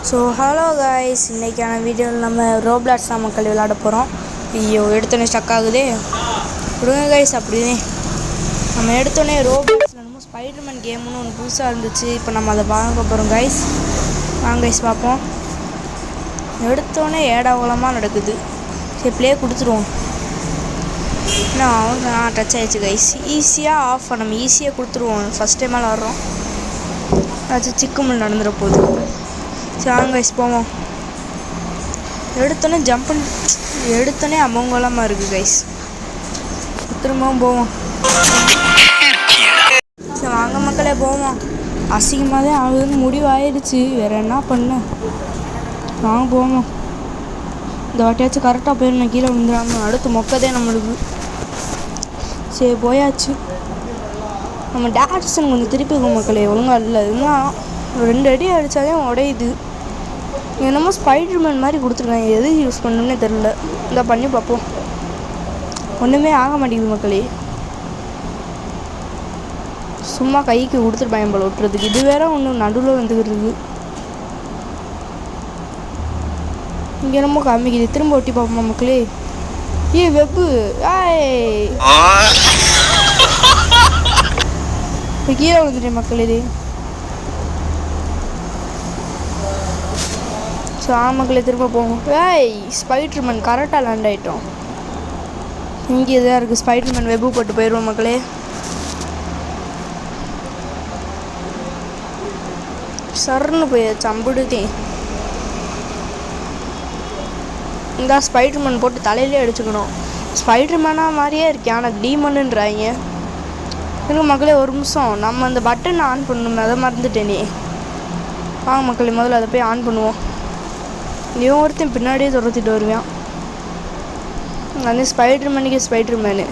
So hello guys, இன்றைக்கான வீடியோவில் நம்ம ரோப்ளாக்ஸ் மக்கள் விளையாட போகிறோம். ஐயோ, எடுத்தோடனே ஸ்டக் ஆகுதே. விடுங்க காய்ஸ். அப்படியே நம்ம எடுத்தோடனே ரோப்ளாக்ஸில் நம்ம ஸ்பைடர்மேன் கேம்னு ஒன்று புதுசாக இருந்துச்சு. இப்போ நம்ம அதை பார்க்க போகிறோம் காய்ஸ். வாங்க காய்ஸ் பார்ப்போம். எடுத்தோடனே ஏடாகுலமாக நடக்குது. சரி, ப்ளே கொடுத்துருவோம். நான் டச் ஆகிடுச்சு கைஸ். ஈஸியாக ஆஃப் நம்ம ஈஸியாக கொடுத்துருவோம். ஃபஸ்ட் டைம் விளாட்றோம். அது சிக்குமல் நடந்துட போகுது. சரி வாங்க கைஸ் போவோம். எடுத்தோடனே எடுத்தோடனே அமங்கலமாக இருக்குது கைஸ். திரும்பவும் போவோம். சரி வாங்க மக்களே போவோம். அசிங்கமாக தான் ஆகுதுன்னு முடிவு ஆயிடுச்சு. வேறு என்ன பண்ண. வாங்க போவோம். இந்த வாட்டியாச்சும் கரெக்டாக போயிடணும், கீழே விழுந்துடாம. அடுத்து மொக்கதே நம்மளுக்கு. சரி போயாச்சு. நம்ம டேரக்ஷன் கொஞ்சம் திருப்பி மக்களே ஒழுங்காக இல்லை. இதெல்லாம் 2 அடி அடித்தாலே உடையுது. என்னமோ ஸ்பைடர்மேன் மாதிரி கொடுத்துருக்காங்க. எது யூஸ் பண்ணணும்னே தெரில. இதை பண்ணி பார்ப்போம். ஒன்றுமே ஆக மாட்டேங்குது மக்களே. சும்மா கைக்கு கொடுத்துருப்பாங்க போல விட்டுறதுக்கு. இது வேற ஒன்று நடுவில் வந்துக்கிறது. இங்கே என்னமோ காமிக்குது. திரும்ப ஒட்டி பார்ப்போமா மக்களே. வெப்பு கீழே விழுந்துட்டேன் மக்களே. இது ஸோ மக்களே திரும்ப போவோம். ஸ்பைடர்மேன் கரெக்டாக லேண்ட் ஆகிட்டோம். இங்கே தான் இருக்குது. ஸ்பைடர்மேன் வெப்பு போட்டு போயிடுவோம் மக்களே. சர்ன்னு போயாச்சு. அம்பிடுதேன். இந்த ஸ்பைடர்மேன் போட்டு தலையிலே அடிச்சுக்கணும். ஸ்பைடர்மேனாக மாதிரியே இருக்கேன், ஆனால் டீமனுன்றாங்க. இருக்கு மக்களே, ஒரு நிமிஷம். நம்ம அந்த பட்டன் ஆன் பண்ணணும், அதை மறந்துட்டேனே. வாங்க மக்களே, முதல்ல அதை போய் ஆன் பண்ணுவோம். இவன் ஒருத்தன் பின்னாடியே துரத்திட்டு வருவான். அந்த ஸ்பைடர்மேனு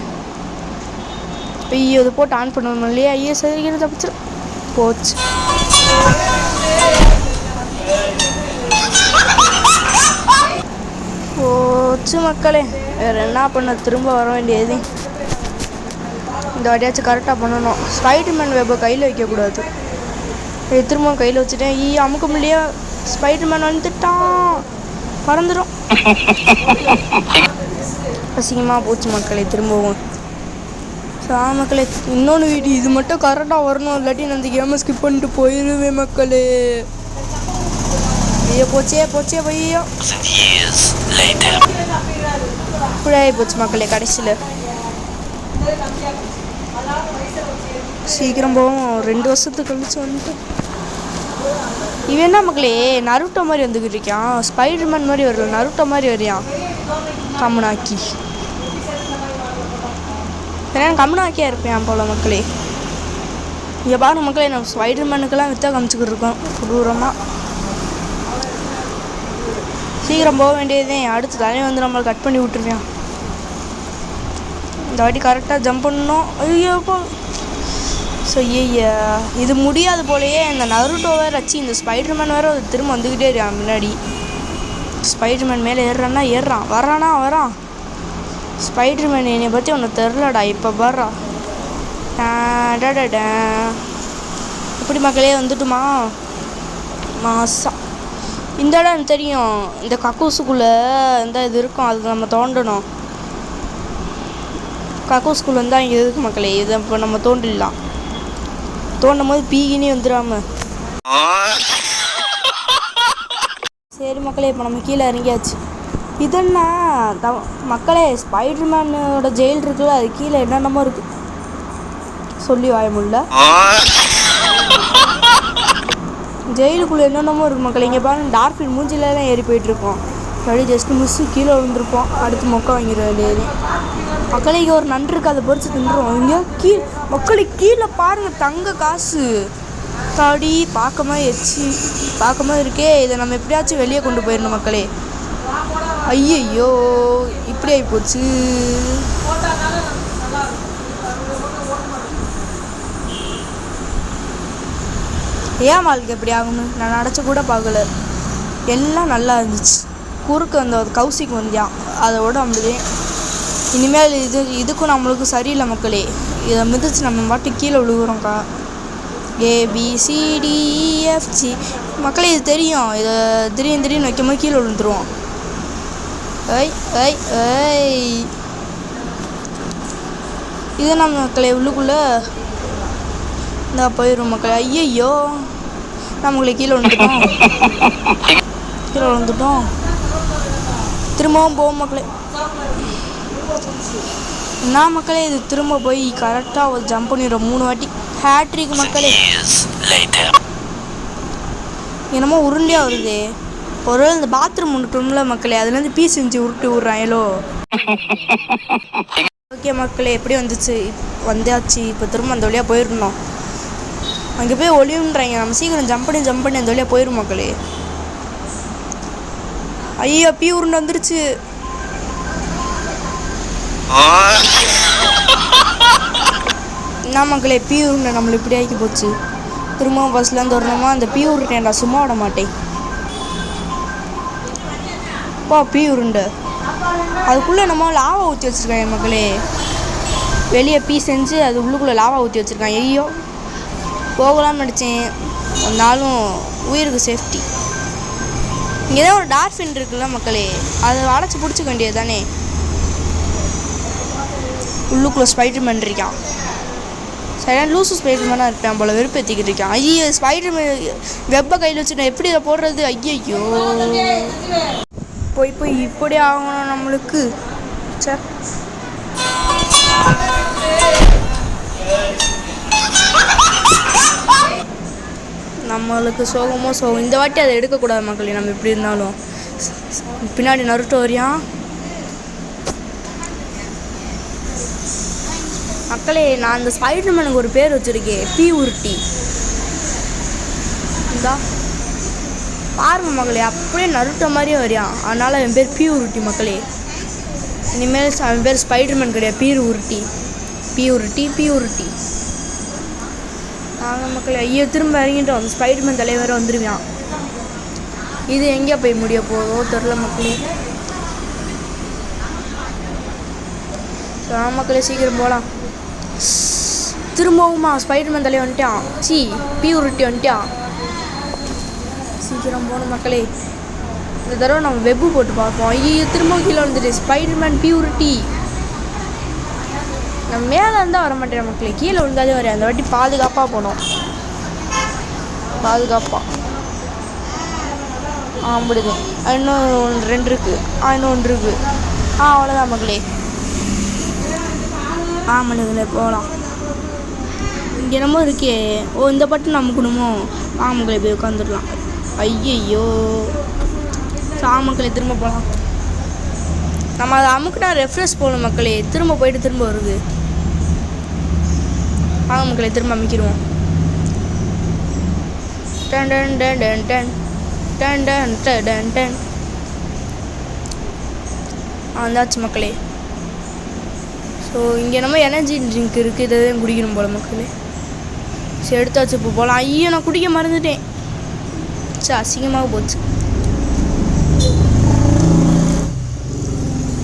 ஐயோ, அதை போட்டு ஆன் பண்ணுவோம் இல்லையா. ஐயோ சரிக்கிறது தப்பிச்சு போச்சு. போச்சு மக்களே. வேறு என்ன பண்ண. திரும்ப வர வேண்டியது. இந்த வாட்டியாச்சும் கரெக்டாக பண்ணணும். ஸ்பைடர்மேன் வெப்பை கையில் வைக்கக்கூடாது. திரும்ப கையில் வச்சுட்டேன். அமுக்க முடியலையா. ஸ்பைடர்மேன் வந்துட்டான். பறந்துடும். அசிங்கமாக போச்சு மக்களே. திரும்பவும் மக்களே இன்னொன்று வீடு. இது மட்டும் கரெக்டாக வரணும், இல்லாட்டி நான் இந்த கேமை ஸ்கிப் பண்ணிட்டு போயிடுவேன் மக்களே. ஐயோ போச்சே பையோ. இப்படி போச்சு மக்களே. கடைசியில் சீக்கிரம் போவோம். 2 வருஷத்துக்கு கழிச்சு வந்துட்டு. இவன் என்ன மக்களே நருட்டோ மாதிரி வந்துக்கிட்டு இருக்கான். ஸ்பைடர்மேன் மாதிரி வரல, நருட்டோ மாதிரி வரையான். கம்முனாக்கி ஏன்னா கம்முனாக்கியாக இருப்பேன் போல மக்களே. இங்கே பாருங்க மக்களே, நம்ம ஸ்பைடர்மேனுக்கெல்லாம் வித்தா காமிச்சிக்கிட்டு இருக்கோம் கொடூரமாக. சீக்கிரம் போக வேண்டியதே. அடுத்த தலையை வந்து நம்மளை கட் பண்ணி விட்டுருவேன். இந்த வாட்டி கரெக்டாக ஜம்ப் பண்ணணும். ஐயோ ஸோ இது முடியாது போலையே. இந்த நருட்டோ வேறு வச்சு இந்த ஸ்பைடர்மேன் வேறு திரும்ப வந்துக்கிட்டே இருக்கான் முன்னாடி. ஸ்பைடர்மேன் மேலே ஏறுறான் வரான். ஸ்பைடர்மேன் என்னை பற்றி ஒன்று தெரிலடா. இப்போ பாடுறா எப்படி மக்களே வந்துட்டுமா மாசா. இந்த இடம் எனக்கு தெரியும். இந்த கக்கூசுக்குள்ளே இந்த இது இருக்கும், அதுக்கு நம்ம தோண்டணும். கக்கூசுக்குள்ளே இருந்தால் இங்கே இருக்கு மக்களே. இதை இப்போ நம்ம தோண்டிடலாம். தோண்டும் போது பீகினே வந்துடாம. சரி மக்களே, இப்போ நம்ம கீழே இறங்கியாச்சு. இதென்ன மக்களே, ஸ்பைடர்மேனோட ஜெயில் இருக்குல்ல, அது கீழே என்னென்னமோ இருக்கு. சொல்லி வாய முடியல. ஜெயிலுக்குள்ளே என்னென்னமோ இருக்கு மக்களே. இங்கே பாருங்க, டார்பின் மூஞ்சிலலாம் ஏறி போயிட்டுருக்கோம். அப்படி ஜஸ்ட் மிஸ்ஸு கீழே விழுந்துருப்போம். அடுத்து மொக்க வாங்கிட வேண்டியது மக்களே. இங்கே ஒரு நன்று இருக்குது, அதை பொறிச்சு தின்றுவோம். இங்கே மக்களே கீழே பாருங்கள், தங்க காசு தாடி பார்க்கமா இருக்கே. இதை நம்ம எப்படியாச்சும் வெளியே கொண்டு போயிடணும் மக்களே. ஐயோ இப்படி ஆகிப்போச்சு. ஏன் வாழ்க்கை எப்படி ஆகும்னு நான் நினச்சி கூட பார்க்கல. எல்லாம் நல்லா இருந்துச்சு. குறுக்கு அந்த கௌசிக்கு வந்தியான், அதோட நம்மளே இனிமேல் இதுக்கும் நம்மளுக்கு சரியில்லை மக்களே. இதை மிதிச்சு நம்ம பாட்டு கீழே விழுகுறோம்க்கா. ABCDEFG மக்களே இது தெரியும். இதை திடீர்னு வைக்கும்போது கீழே விழுந்துருவோம். ஐய் ஐய் ஐய் இதுதான் மக்களே உள்ளுக்குள்ளே இந்த போயிடும் மக்களே. ஐயையோ நம்மளே கீழே விழுந்துட்டோம். திரும்பவும் போவோம் மக்களே. என்ன மக்களே இது திரும்ப போய் கரெக்டாக ஜம்ப் பண்ணிடுறோம் 3 வாட்டி. ஹேட்ரிக் மக்களே. என்னமோ உருண்டையாக வருது. ஒரு இந்த பாத்ரூம் ஒன்றுல மக்களே, அதுலேருந்து பீஸ் செஞ்சு உருட்டி விட்றாங்களோ. ஓகே மக்களே, எப்படி வந்தாச்சு. இப்போ திரும்ப அந்த வழியாக போயிடணும். அங்கே போய் ஒளிவுன்றாங்க. நம்ம சீக்கிரம் ஜம்ப் பண்ணி அந்த வழியாக போயிடும் மக்களே. ஐயோ பீ உருண்டை வந்துருச்சு. என்ன மக்களே, பீ உருண்டை நம்மளை இப்படி ஆக்கி போச்சு. திரும்பவும் பஸ்லேருந்து வரணுமா? அந்த பீ உருண்டை நான் சும்மா விட மாட்டேன். பீ உருண்டை அதுக்குள்ளே நம்ம லாவா ஊற்றி வச்சுருக்காங்க மக்களே. வெளியே பீ செஞ்சு அது உள்ளுக்குள்ளே லாவா ஊற்றி வச்சுருக்காங்க. ஐயோ போகலாம்னு நினச்சேன். இருந்தாலும் உயிருக்கு சேஃப்டி. இங்கே தான் ஒரு டால்ஃபின் இருக்குல்ல மக்களே, அதை அடைச்சி பிடிச்சிக்க வேண்டியது தானே. உள்ளுக்குள்ளே ஸ்பைடர்மேன் இருக்கான். சரியான லூசு ஸ்பைடர்மேனாக இருப்பேன் போல், வெறுப்பேற்றிக்கிட்டு இருக்கான். ஐயோ ஸ்பைடர்மேன் வெப்பை கையில் வச்சு நான் எப்படி இதை போடுறது? ஐயோ போய் இப்படி ஆகணும் நம்மளுக்கு. சே நம்மளுக்கு சோகமோ சோகம். இந்த வாட்டி அதை எடுக்கக்கூடாது மக்களே. நம்ம எப்படி இருந்தாலும் பின்னாடி நருட்டோ வரியான் மக்களே. நான் அந்த ஸ்பைடர்மேனுக்கு ஒரு பேர் வச்சுருக்கேன், பீ உருட்டி. இந்தா பாருங்க மக்களே, அப்படியே நருட்டோ மாதிரியே வரியான். அதனால் அவன் பேர் பீ உருட்டி மக்களே. இனிமேல் அவன் பேர் ஸ்பைடர்மேன் கிடையாது, பீ உருட்டி. நாங்கள் மக்களே ஐயோ திரும்ப இறங்கிட்டோம். அந்த ஸ்பைடர்மேன் தலைவரை வந்துடுவான். இது எங்கே போய் முடிய போதோ தெரில மக்களே. மக்களே சீக்கிரம் போகலாம். திரும்பவுமா ஸ்பைடர்மேன் தலைவர் வந்துட்டான். பீ உருட்டி வந்துட்டான். சீக்கிரம் போகணும் மக்களே. இந்த தடவை நம்ம வெப்பு போட்டு பார்ப்போம். ஐயோ திரும்ப கீழே வந்துட்டு ஸ்பைடர்மேன் பீ உருட்டி. நம்ம மேலே இருந்தால் வர மாட்டேன் மக்களே, கீழே விழுந்தாலே வரேன். அந்த வாட்டி பாதுகாப்பாக போனோம். முடியுது. இன்னும் 2 இருக்குது. இன்னும் 1 இருக்குது. அவ்வளோதான் மக்களே. ஆமாம் போகலாம். இங்கே என்னமோ இருக்கே. இந்த பட்டன் நமக்குணுமோ? மக்களே போய் உட்காந்துடலாம். ஐயையோ மக்களே திரும்ப போகலாம். நம்ம அதை அமுக்குனா ரெஃப்ரெஷ் போகணும் மக்களே. திரும்ப போயிட்டு திரும்ப வருது. மக்களே திரும்ப அமைக்கிடுவோம். டன் டன் டன் டன் டன் டன் டன் டன் டன். வந்தாச்சு மக்களே. ஸோ இங்கே நம்ம எனர்ஜி ட்ரிங்க் இருக்குது, இதை தான் குடிக்கணும் போல் மக்களே. சரி எடுத்தாச்சு, இப்போ போகலாம். ஐயோ நான் குடிக்க மறந்துட்டேன். அசிங்கமாக போச்சு.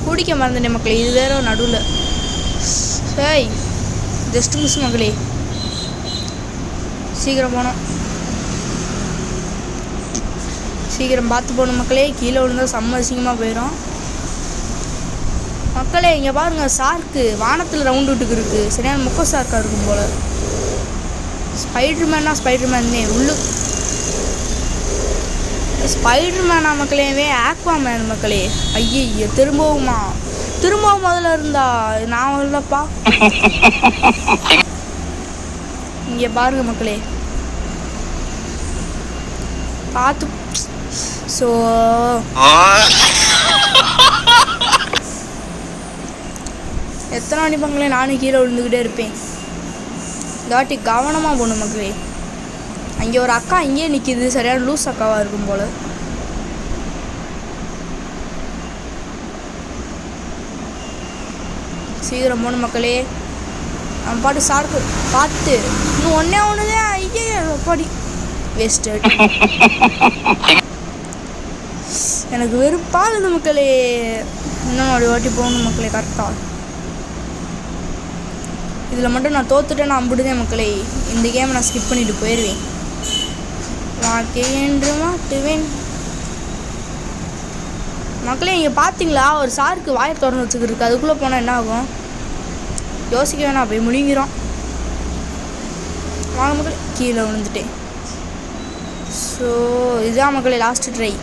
குடிக்க மறந்துட்டேன் மக்களே. இது வேற நடுவில். சரி ஜஸ்ட் மிஸ் மக்களே. சீக்கிரம் போனோம். சீக்கிரம் பார்த்து போகணும் மக்களே. கீழே விழுந்தால் செம்ம அசிங்கமாக போயிடும் மக்களே. இங்கே பாருங்கள், ஷார்க்கு வானத்தில் ரவுண்டு விட்டுக்கு இருக்குது. சரியான முக்க ஷார்க்காக இருக்கும் போல். ஸ்பைடர்மேன் உள்ளு ஸ்பைடர்மேனா மக்களே? ஆக்வாமேன் மக்களே. ஐயோ திரும்பவும் முதல்ல இருந்தா நான் வரலப்பா. இங்கே பாருங்க மக்களே, பார்த்து. ஸோ எத்தனை அனுப்பாங்களே, நானும் கீழே விழுந்துக்கிட்டே இருப்பேன். இந்த வாட்டி கவனமாக போகணும் மக்களே. அங்கே ஒரு அக்கா இங்கேயே நிற்கிது. சரியான லூஸ் அக்காவாக இருக்கும் போல். சீக்கிரம் போகணும் மக்களே. நம்ம பாட்டு சார்க்கு பார்த்து இன்னும் ஒன்று தான். ஐயோ பாடி வேஸ்டட். எனக்கு வெறுப்பாகுது மக்களே. இன்னும் ஒரு வாட்டி போகணும் மக்களே கரெக்டாக. இதில் மட்டும் நான் தோத்துட்டேன், நான் அம்பிடுதேன் மக்களே. இந்த கேமை நான் ஸ்கிப் பண்ணிவிட்டு போயிடுவேன். வாழ்க்கை என்று மாட்டுவேன். மக்களே இங்கே பார்த்தீங்களா, ஒரு சாருக்கு வாயை திறந்து வச்சுக்கிருக்கு. அதுக்குள்ளே போனால் என்ன ஆகும் யோசிக்க வேணாம், போய் முழுங்கிறோம். வாங்க மக்களே, கீழே விழுந்துட்டேன். ஸோ இதுதான் மக்களே லாஸ்ட்டு ட்ரை.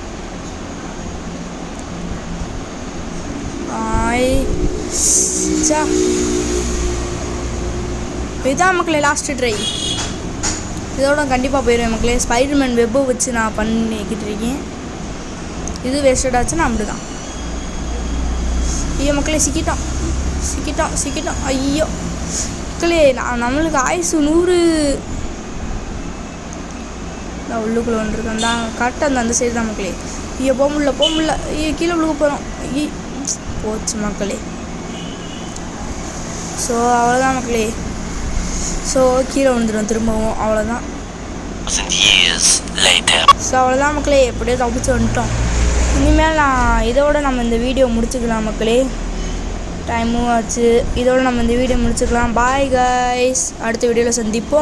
இதுதான் மக்களே லாஸ்ட்டு ட்ரை. இதோட கண்டிப்பாக போயிடுவேன் மக்களே. ஸ்பைடர்மேன் வெப்பை வச்சு நான் பண்ணிக்கிட்டு இருக்கேன். இது வேஸ்டடாச்சுன்னா அப்படி தான். ஐயோ மக்களே, சிக்கிட்டோம். ஐயோ மக்களே, நம்மளுக்கு ஆயுசு 100. நான் உள்ளுக்குள்ளே வந்துருக்கேன் தான், கரெக்டாக அந்த சைடு தான் மக்களே. ஐயோ போக முடியல. ஐயோ கீழே விழுக போகிறோம். போச்சு மக்களே. ஸோ அவ்வளோதான் மக்களே. ஸோ கீழே விழுந்துடும் திரும்பவும், அவ்வளோதான். ஸோ அவ்வளோதான் மக்களே, எப்படியோ தப்பிச்சு வந்துட்டோம். இனிமேல் இதோட நம்ம இந்த வீடியோ முடிச்சுக்கலாம் மக்களே. டைமும் ஆச்சு. இதோட நம்ம இந்த வீடியோ முடிச்சுக்கலாம். பாய் கைஸ், அடுத்த வீடியோவில் சந்திப்போம்.